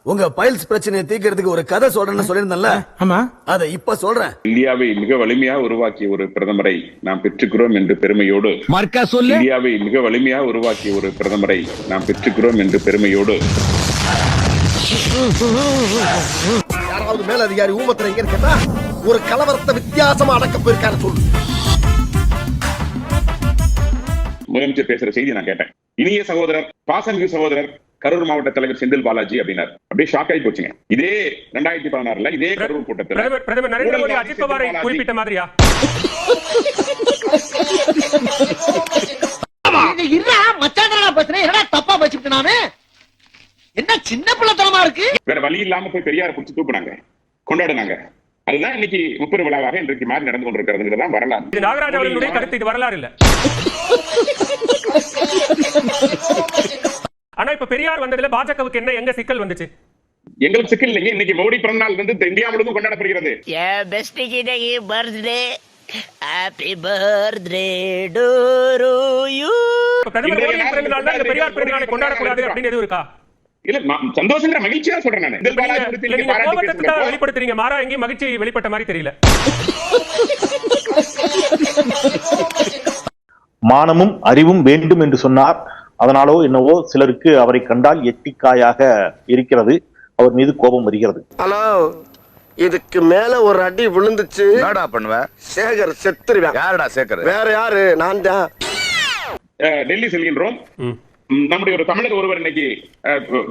உங்க பைல்ஸ் பிரச்சனையை தீர்க்கிறதுக்கு ஒரு கதை சொல்றேன்னு சொல்லியிருந்தேன்ல. ஆமா, அதை இப்ப சொல்றேன். இந்தியாவை மிக வலிமையாக உருவாக்கிய ஒரு பிரதமரை நாம் பெற்றுக்கிறோம் என்று பெருமையோடு இந்தியாவை மிக வலிமையாக உருவாக்கிய ஒரு பிரதமரை நாம் பெற்றுக்கிறோம் என்று பெருமையோடு. யாராவது மேல அதிகாரி ஊமத்துல எங்க இருக்கா ஒரு கலவரத்தை வித்தியாசமா அடக்க போயிருக்காரு சொல்லு. முதலமைச்சர் பேசுற செய்தி நான் கேட்டேன். இனிய சகோதரர், பாசமிகு சகோதரர் கரூர் மாவட்ட தலைவர் செந்தில் பாலாஜி அப்படின்னார். அப்படியே ஷாக் ஆகி போச்சுங்க. இதே 2016 இதே கரூர் கூட்டத்தில் பிரதமர் நரேந்திர மோடி அஜித் பவாரை குறிப்பிட்ட மாதிரியா? தப்பா வச்சுக்கிட்டு நானு என்ன சின்ன பிள்ளைத்தனமா இருக்கு. வேற வழி இல்லாம போய் பெரியாரை பிடிச்சு தூக்குனாங்க, கொண்டாடுனாங்க. அதுதான் இன்னைக்கு முப்பெரு விழாவாக இன்றைக்கு மாதிரி நடந்து கொண்டிருக்கிறது. வரலாறு. இது நாகராஜ் அவர்களுடைய கருத்து, இது வரலாறு இல்ல. ஆனா இப்ப பெரியார் வந்ததுல பாஜகவுக்கு என்ன எங்க சிக்கல் வந்துச்சு? எங்களுக்கு சிக்கல் இல்லைங்க. இன்னைக்கு மோடி பிறந்த நாள் வந்து இந்தியா முழுவதும் கொண்டாடப்படுகிறது. பிரதமர் மோடி பிறந்த நாள் தான் பெரியார் பிறந்த நாளை கொண்டாடக்கூடாது அப்படின்னு எதுவும் இருக்கா? இல்ல, சந்தோஷங்கிற மகிழ்ச்சியா சொல்றேன் நான். வெளிப்படுத்துறீங்க, மாறா எங்கேயும் மகிழ்ச்சி வெளிப்பட்ட மாதிரி தெரியல. மானமும் அறிவும் வேண்டும் என்று சொன்னார். அதனாலோ என்னவோ சிலருக்கு அவரை கண்டால் எட்டிக்காயாக இருக்கிறது, அவர் மீது கோபம் வருகிறது. ஹலோ, இதுக்கு மேல ஒரு அடி விழுந்துச்சு என்னடா பண்ணுவ? சேகர் செத்துருவேன். யாருடா சேகர்? வேற யாரு? நான் தான். டெல்லி செல்கின்றோம். நம்முடைய ஒரு தமிழர் ஒருவர் இன்னைக்கு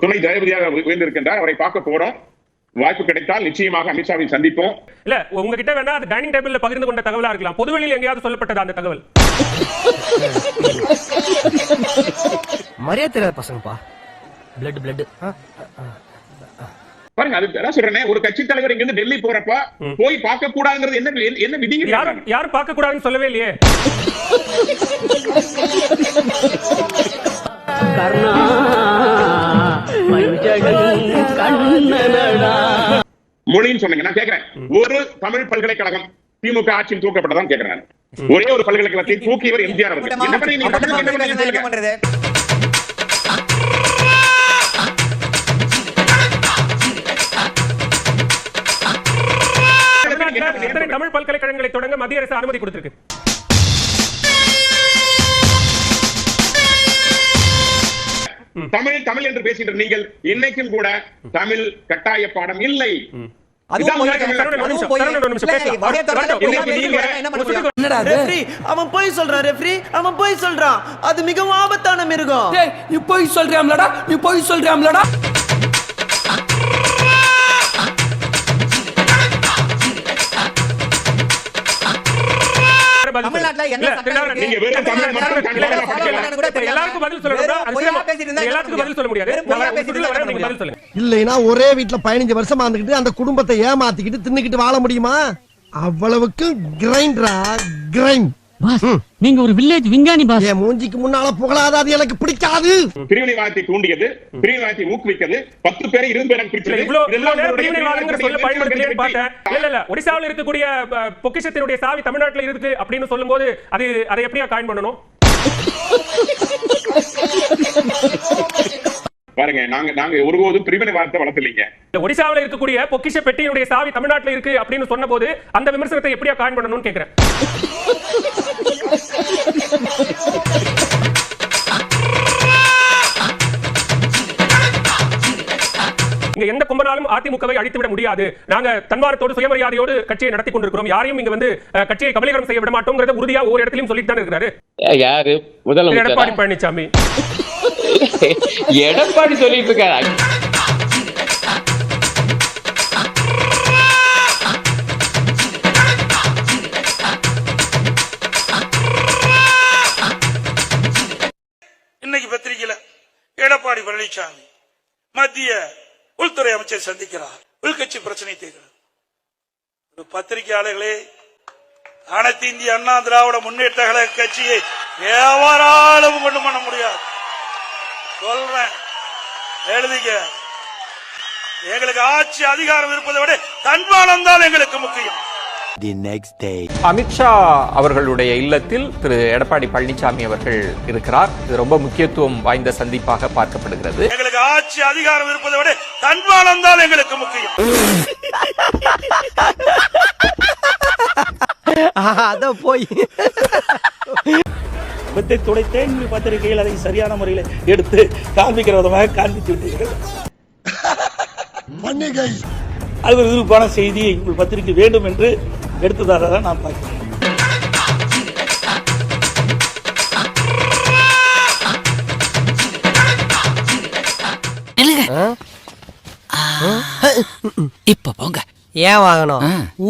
துணை ஜனாதிபதியாக உயர்ந்திருக்கின்றார். அவரை பார்க்க போறோம். வாய்ப்பு கிடைத்தால் நிச்சயமாக அமித்ஷாவை சந்திப்போம். இல்ல, உங்ககிட்ட வேணா அது டைனிங் டேபிள்ல பகிர்ந்து கொண்ட தகவலா இருக்கலாம். பொதுவெளியில் எங்கேயாவது சொல்லப்பட்டதா அந்த தகவல்? மரியாதை தெரியாத பசங்கப்பா. பிளட் பிளட் பாருங்க, அது சொல்றேனே, ஒரு கட்சி தலைவர் இங்க இருந்து டெல்லி போறப்ப போய் பார்க்க கூடாதுங்கிறது என்ன விதி? யாரும் பார்க்க கூடாதுன்னு சொல்லவே இல்லையே. மொழின்னு சொன்னீங்க. நான் கேட்கிறேன், ஒரு தமிழ் பல்கலைக்கழகம் திமுக ஆட்சியில் தூக்கப்பட்டதான் கேட்கிறேன். ஒரே ஒரு பல்கலைக்கழகத்தை தூக்கியவர் எம்ஜிஆர் அவர்கள். தமிழ் பல்கலைக்கழகங்களை தொடங்க மத்திய அரசு அனுமதி கொடுத்திருக்கு. தமிழ் என்று பேசுகின்ற நீங்கள் இன்னைக்கும் கூட தமிழ் கட்டாய பாடம் இல்லை. அவன் போய் சொல்றான் ரெஃப்ரி, அவன் போய் சொல்றான். அது மிகவும் ஆபத்தான மிருகம். நீ போய் சொல்றியாம்லடா, நீ போய் சொல்றியாம்லடா. இல்லைன்னா ஒரே வீட்டுல 15 வருஷமா இருந்துகிட்டு அந்த குடும்பத்தை ஏமாத்திக்கிட்டு தின்னுக்கிட்டு வாழ முடியுமா? அவ்வளவுக்கு கிரைண்டரா கிரைண்ட். நீங்க ஒரு வில்லேஜ் விஞ்ஞானி பாஸ். என் மூஞ்சிக்கு முன்னால புகழாத, அது எனக்கு பிடிக்காது. பிரிவினைவாதத்தை தூண்டியது, பிரிவினைவாதத்தை ஊக்குவிக்கிறது, 10 பேரை 20 பேரை பிரிச்சது. ஒடிசாவில் இருக்கக்கூடிய பொக்கிஷத்தினுடைய சாவி தமிழ்நாட்டில் இருக்கு அப்படின்னு சொல்லும்போது அதை எப்படியா காயின் பண்ணணும்? பாருங்க, நாங்க ஒருபோதும் பிரிவினைவாதத்தை வளர்த்தலீங்க. ஒடிசாவில் இருக்கக்கூடிய பொக்கிஷ பெட்டியினுடைய சாவி தமிழ்நாட்டில் இருக்கு அப்படின்னு சொன்ன போது அந்த விமர்சனத்தை எப்படியா காயின் பண்ணணும்னு கேக்குறேன். இங்க எந்த கும்பனாலும் அதிமுகவை அழித்து விட முடியாது. நாங்க தன்மானத்தோடு சுயமரியாதையோடு கட்சியை நடத்தி கொண்டிருக்கிறோம். யாரையும் இங்க வந்து கட்சியை கபலீகரம் செய்ய விட மாட்டோம்ங்கறத உறுதியா ஒவ்வொரு இடத்திலும் சொல்லிட்டு தான் இருக்கிறாரு. யாரு? முதலமைச்சர் எடப்பாடி பழனிசாமி. எடப்பாடி சொல்லிட்டு இருக்காரு. இன்னைக்கு பத்திரிகையில எடப்பாடி பழனிசாமி மத்திய உள்துறை அமைச்சர் சந்திக்கிறார், உள்கட்சி பிரச்சனை தீர்க்கிறார். ஒரு பத்திரிகையாளர்களே, அனைத்து இந்திய அண்ணா திராவிட முன்னேற்ற கழக கட்சியை எவராலும் கொண்டு பண்ண முடியாது. சொல்றேன், எழுதிக்க. எங்களுக்கு ஆட்சி அதிகாரம் இருப்பதை விட தன்மானம் தான் எங்களுக்கு முக்கியம். அமித்ஷா அவர்களுடைய இல்லத்தில் திரு எடப்பாடி பழனிசாமி அவர்கள் இருக்கிறார். இது ரொம்ப முக்கியத்துவம் வாய்ந்த சந்திப்பாக பார்க்கப்படுகிறது. எங்களுக்கு ஆட்சி அதிகாரம் இருப்பதை விட தன்மானம் தான் எங்களுக்கு முக்கியம். அத போய் வித்தை துடைத்தேன் பத்திரிகையில் அதை சரியான முறையில் எடுத்து காண்பிக்கிற விதமாக காண்பித்து விட்டீர்கள். அது ஒரு விருப்பான செய்தியை உங்கள் பத்திரிகை வேண்டும் என்று எடுத்ததாக தான் நான் பார்க்கிறேன். இப்ப போங்க. ஏன் வாங்கணும்?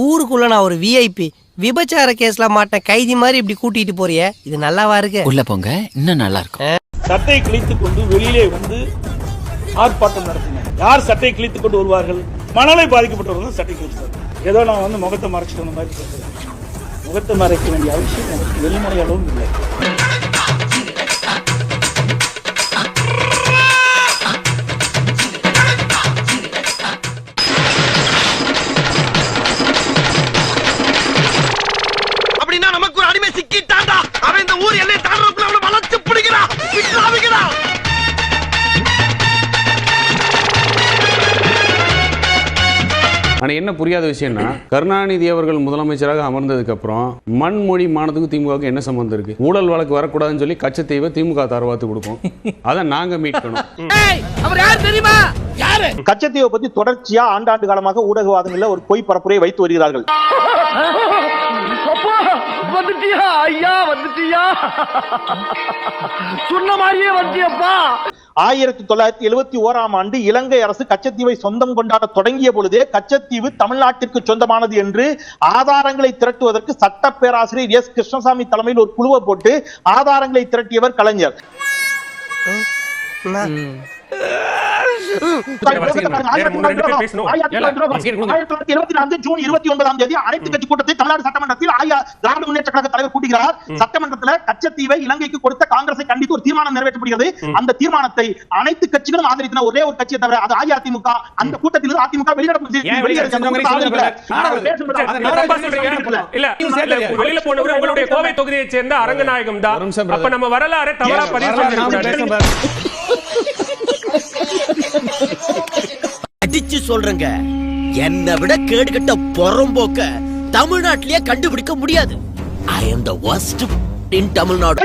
ஊருக்குள்ள நான் ஒரு விஐபி. விபச்சார கேஸ்ல மாட்ட கைதி மாதிரி இப்படி கூட்டிட்டு போறியே, இது நல்லாவா இருக்கு? உள்ள போங்க, இன்னும் நல்லா இருக்கும். சட்டை கிழித்துக் கொண்டு வெளியிலே வந்து ஆர்ப்பாட்டம் நடத்தினார். யார் சட்டை கிழித்துக் கொண்டு வருவார்கள்? மணலை பாதிக்கப்பட்டவர்கள் சட்டை கிழித்தார். ஏதோ நான் வந்து முகத்தை மறைச்சிட்டு வந்த மாதிரி சொல்றேன். முகத்தை மறைக்க வேண்டிய அவசியம் எனக்கு வெளிமுறை அளவும் இல்லை. அப்படின்னா நமக்கு ஒரு அடிமை சிக்கிட்டான்டா. அவன் இந்த ஊர் எல்லை தாண்டறதுக்குள்ள அவனை வளைச்சு பிடிக்கிறான். விட்டுறாதீங்கடா. ஆனா என்ன புரியாத விஷயம்னா, கருணாநிதி அவர்கள் முதலமைச்சராக அமர்ந்ததுக்கு அப்புறம் மண்மொழி மானத்துக்கு திமுகவுக்கு என்ன சம்பந்தம் இருக்கு? ஊழல் வழக்கு வரக்கூடாதுன்னு சொல்லி கச்சத்தீவை திமுக தரவாத்து கொடுக்கும். அதை நாங்க மீட்கணும். அவர் யார் தெரியுமா? யாரு? கச்சத்தீவை பத்தி தொடர்ச்சியா ஆண்டாண்டு காலமாக ஊடகவாதங்கள்ல ஒரு பொய் பரப்புரையை வைத்து வருகிறார்கள். வந்துட்டியா ஐயா, வந்துட்டியா? சொன்ன மாதிரியே வந்துட்டியப்பா. 1971ஆம் ஆண்டு இலங்கை அரசு கச்சத்தீவை சொந்தம் கொண்டாட தொடங்கிய பொழுதே கச்சத்தீவு தமிழ்நாட்டிற்கு சொந்தமானது என்று ஆதாரங்களை திரட்டுவதற்கு சட்ட பேராசிரியர் எஸ் கிருஷ்ணசாமி தலைமையில் ஒரு குழுவை போட்டு ஆதாரங்களை திரட்டியவர் கலைஞர். ஜூன் 29ஆம் தேதி அனைத்து கட்சி கூட்டத்தை தமிழ்நாடு சட்டமன்றத்தில் திராவிட முன்னேற்ற கழக தலைவர் கூட்டுகிறார். சட்டமன்றத்தில் கச்சத்தீவை இலங்கைக்கு கொடுத்த காங்கிரஸை கண்டித்து ஒரு தீர்மானம் நிறைவேற்றப்படுகிறது. அந்த தீர்மானத்தை அனைத்து கட்சிகளும் ஆதரித்தன. ஒரே ஒரு கட்சியை தவிர, அது அஇஅதிமுக. அந்த கூட்டத்தில் அதிமுக வெளியில கோவை தொகுதியை சேர்ந்த அரங்கநாயகம் தான். அப்ப நம்ம வரலாறு தவறா பதிவு அடிச்சு சொல்றேங்க, என்னை விட கேடுகட்ட பொறம்போக்க தமிழ்நாட்டிலேயே கண்டுபிடிக்க முடியாது. I am the worst in Tamil Nadu.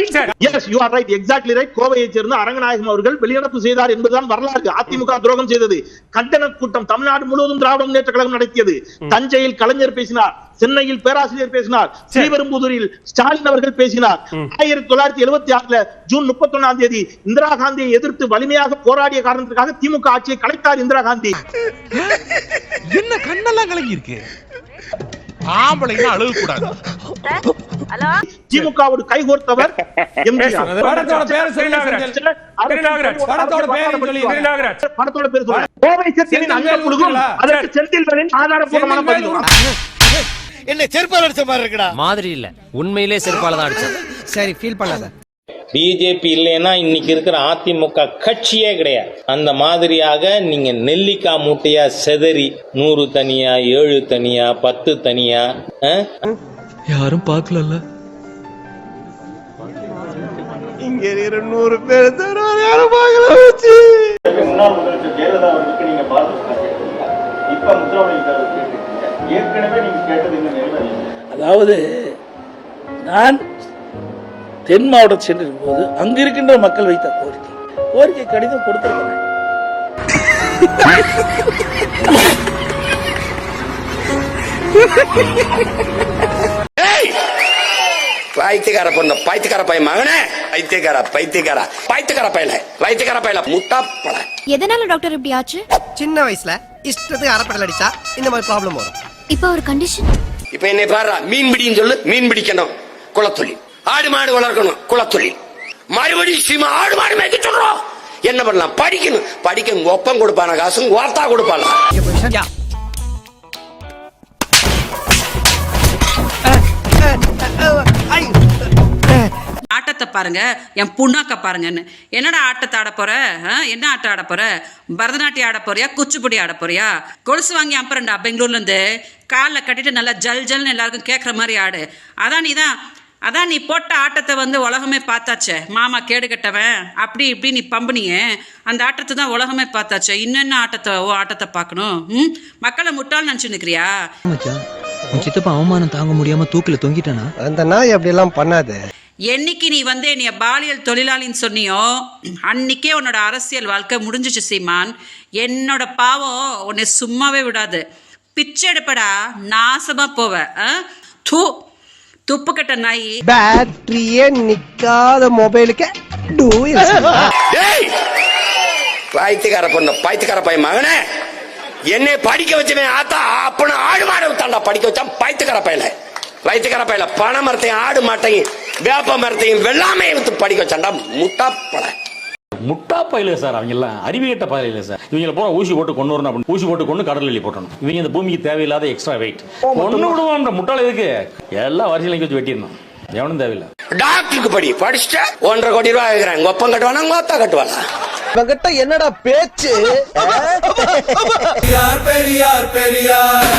Yes, you are right, exactly right. கோவையை சேர்ந்த அரங்கநாயகம் அவர்கள் வெளிநடப்பு செய்தார் என்பதுதான் வரலாறு. அதிமுக துரோகம் செய்தது. கண்டன கூட்டம் தமிழ்நாடு முழுவதும் திராவிட முன்னேற்ற கழகம் நடத்தியது. தஞ்சையில் கலைஞர் பேசினார், சென்னையில் பேராசிரியர் பேசினார், ஸ்ரீபெரும்புதூரில் ஸ்டாலின் அவர்கள் பேசினார். 1976 ஜூன் 31ஆம் தேதி இந்திரா காந்தியை எதிர்த்து வலிமையாக போராடிய காரணத்திற்காக திமுக ஆட்சியை கலைத்தார் இந்திரா காந்தி. என்ன கண்ணெல்லாம் கலங்கி இருக்கு? ஆம்பளைங்க அழுக கூடாது. திமுகவோடு கைகோர்த்தவர் எம்ஜிஆர். படத்தோட பேரை சொல்லி படத்தோட பேரை சொல்லி படத்தோட பேர் சொல்லுங்க. கோவை செந்திலின் அங்க குழுவும் அதற்கு செந்தில்வரின் ஆதாரப்பூர்வமான பதில். என்ன செருப்பால அடிச்ச மாதிரி இருக்குடா? மாதிரி இல்ல, உண்மையிலே செருப்பால தான் அடிச்சது. சரி, ஃபீல் பண்ணாத. பிஜேபி இல்லைன்னா இன்னைக்கு இருக்கிற அதிமுக கட்சியே கிடையாது. அந்த மாதிரியாக நீங்க நெல்லிக்காய் மூட்டையா செதறி 100 தனியா, 7 தனியா, 10 தனியா. யாரும் பார்க்கல. இங்க இருக்கிற 100 பேர் தர யாரும் பார்க்கல வச்சு. முன்னாள் முதலமைச்சர் ஜெயலலிதா அவர்களுக்கு நீங்க பாராட்டு இப்ப முத்துராமலிங்க ஏற்கனவே நீங்க கேட்டது என்ன நிறைவேறல. அதாவது நான் தென் மாவட்டம் சென்றிருக்கும் போது அங்க இருக்கின்ற மக்கள் வைத்த கோரிக்கை கடிதம் கொடுத்திருக்கிறேன். பைத்தியக்கார பொண்ணு, பைத்தியக்கார பையன் மகனே, பைத்தியக்கார பையல முட்டாப்பட. எதனால டாக்டர் இப்படி ஆச்சு? சின்ன வயசுல இஷ்டத்துக்கு அரைப்படல் அடிச்சா இந்த மாதிரி ப்ராப்ளம் வரும். இப்ப ஒரு கண்டிஷன். இப்ப என்னை பாரு, மீன் பிடின்னு சொல்லு, மீன் பிடிக்கணும், குளத்தொழில். ஆடு மாடு வளர்க்கணும், குளத்தொழில். மறுபடியும் சீமா ஆடு மாடு மேய்க்க சொல்றோம். என்ன பண்ணலாம்? படிக்க ஒப்பம் கொடுப்பான காசும் வார்த்தா கொடுப்பாங்க. ஆட்டத்தை பாருங்க, என் புண்ணாக்க பாருங்கன்னு. என்னடா ஆட்டத்தை ஆட போற? என்ன ஆட்டம் ஆட போற? பரதநாட்டியம் ஆட போறியா, குச்சிப்புடி ஆட போறியா? கொலுசு வாங்கி அப்புறம்டா பெங்களூர்ல இருந்து காலில் கட்டிட்டு நல்லா ஜல் ஜல்னு எல்லாருக்கும் கேட்குற மாதிரி ஆடு. அதான் நீ போட்ட ஆட்டத்தை வந்து உலகமே பார்த்தாச்சே. மாமா கேடு கட்டவன் அப்படி இப்படி நீ பம்புனியே, அந்த ஆட்டத்தை தான் உலகமே பார்த்தாச்சே. இன்னென்ன ஆட்டத்தை பார்க்கணும்? மக்களை முட்டாள் நினச்சு நிற்கிறியா? சித்தப்பா அவமானம் தாங்க முடியாம தூக்கில தொங்கிட்டானா? அந்த நாய் அப்படி எல்லாம் பண்ணாது. என்னைக்கு நீ வந்து என்னைய பாலியல் தொழிலாளின்னு சொன்னியோ அன்னைக்கே உன்னோட அரசியல் வாழ்க்கை முடிஞ்சிச்சு சீமான். என்னோட பாவம் உன்னை சும்மாவே விடாது. பிச்சை எடுப்படா, நாசமா போவ. துப்பு கட்ட நாய். பேட்டரியே நிக்காத மொபைலுக்கு பைத்தியக்கார பொண்ணு, பைத்தியக்கார பையன் மகனே, என்னை படிக்க வச்சவன் ஆத்தா அப்பன ஆடு மாடு விட்டான்டா படிக்க வச்சான். பைத்தியக்கார பையல பனை மரத்தையும் ஆடு மாட்டையும் வேப்ப மரத்தையும் வெள்ளாமையை வித்து படிக்க வச்சான்டா. முட்டா பயில சார், அவங்க எல்லாம் அறிவியட்ட பயில இல்லை சார். இவங்களை போற ஊசி போட்டு கொண்டு வரணும் அப்படின்னு ஊசி போட்டு கொண்டு கடல் எள்ளி போட்டணும். இவங்க இந்த பூமிக்கு தேவையில்லாத எக்ஸ்ட்ரா வெயிட் ஒண்ணு விடுவான். முட்டாள இதுக்கு எல்லாம் வரிசையில் வச்சு வெட்டிடணும். எவனும் தேவையில்லை. டாக்டருக்கு படிச்சுட்டு 1.5 கோடி ரூபாய் ஆகுறாங்க. ஒப்பம் கட்டுவானா, மொத்தம் கட்டுவானா? இவங்கிட்ட என்னடா பேச்சு? பெரியார்